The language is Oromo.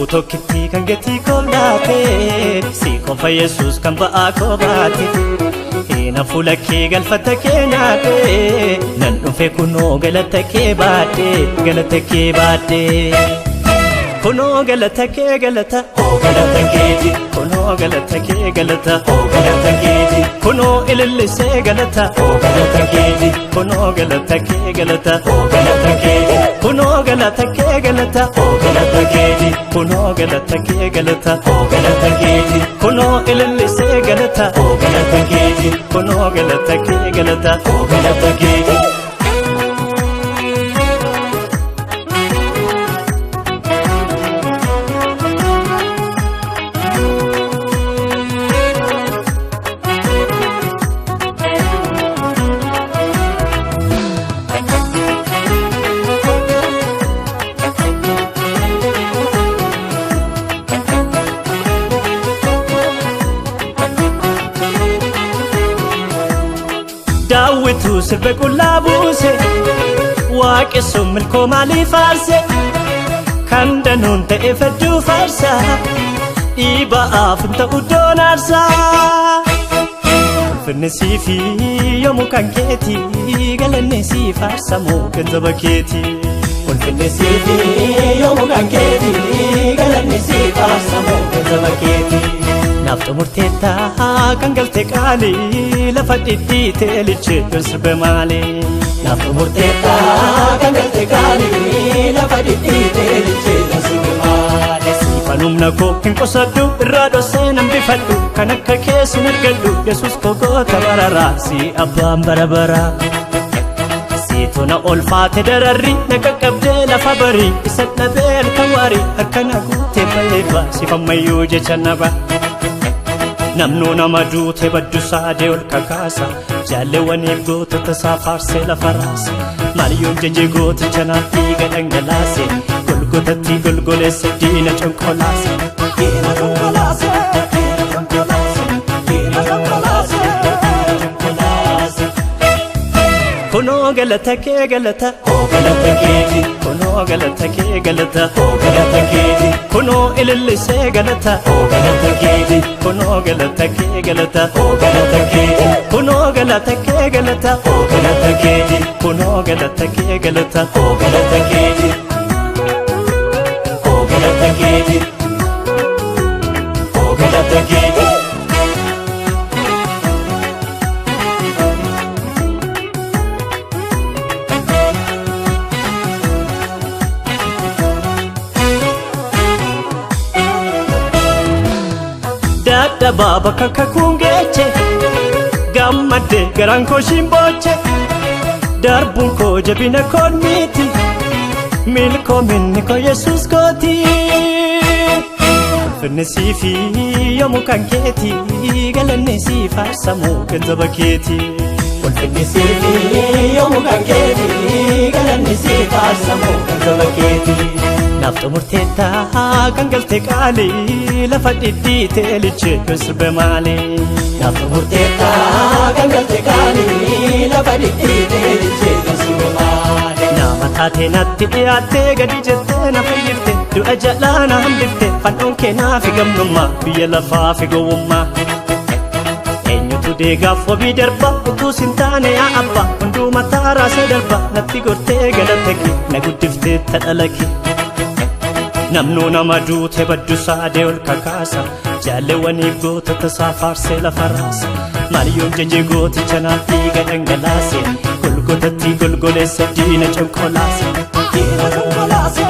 lubbuu tokkitti kan gatii koo laate si qofa Yesuus kan ba'aa koo baate Ina fuula kee galfata kee nyaate nan dhufe kunoo galata kee baadhe galata kee baadhe kunoo galata kee galata galata keeti kunoo galata kee galata galata keeti kunoo ilillisee galata galata keeti kunoo galata kee galata galata keeti kunoo galata kee galata galata keeti kunoo galata kee galata galata keeti kunoo ilillisee galata galata keeti kunoo galata kee galata galata keeti Daawwitu sirbe qullaa buuse waaqessuun milkoo maalii faarse kan danuun ta'e fedduu faarsa dhiiba'aaf hin ta'u doon aarsaa ulfinni siifi yoomuu kan keeti galanni sii faarsamu ganzaba keeti ulfinni siifi yoomuu kan keeti galanni sii faarsamu ganzaba keeti naaf xumurteetta kan galte qaalii lafa dhidhiitee licheeddoon sirbe maalee naaf xumurteetta kan galte qaalii lafa dhidhiitee licheeddoon sirbe maalee siifan humna koo hin qosadhu irraa dhossee nan bifadhu kan akka keessin argadhu Yesuus koo goota bararaa si abbaan bara baraa Siitona olfaate dararri na qaqqabdee lafa barii isa dhabee halkan waarii harka na guutee bayeefa siifammayyuu jecha naba Namnu nama duute baddusaa dee ol kakaasa jaalewwaniif gootota isaa faarsee lafa raase Maariyoon jajee gooticha naaf dhiiga dhangalaase golgotatti golgoleesse diina conkolaase diina conkolaase diina conkolaase diina conkolaase conkolaase Kunoo galata kee galata galata keeti kunoo galata kee galata galata keeti kunoo ilillisee galata galata keeti kunoo galata kee galata galata keeti kunoo galata kee galata galata keeti kunoo galata kee galata galata keeti galata keeti galata keeti Dadhabaa bakka kakuun geeche gammadde garaan koo shimboche darbuun koo jabina koon miti milkoominni koo Yesuus kooti ulfinni siifi yoomuu kan keeti galanni sii faarsamu ganzaba keeti ulfinni siifi yoomuu kan keeti galanni sii faarsamu ganzaba keeti Naaf xumurteetta kan galte qaalii lafa dhidhiitee licheeddoon sirbe maalee Naaf xumurteetta kan galte qaalii lafa dhidhiitee licheeddoon sirbe maalee Nama taatee natti dhiyaattee gadi jettee na fayyifte du'a jalaa na hambifte fannoo kee naaf gamnummaa biyya lafaa fi gowwummaa Eenyutu deegaaf wabii darba utuu sin taane yaa abbaa hunduu mataa raasee darba natti gortee galata kee na guddiftee tadhala kee Namnu nama duute baddusaa dee ol kakaasa jaalewwaniif gootota isaa faarsee lafa raase Maariyoon jajee gooticha naaf dhiiga dhangalaase golgotatti golgoleesse diina conkolaase diina conkolaase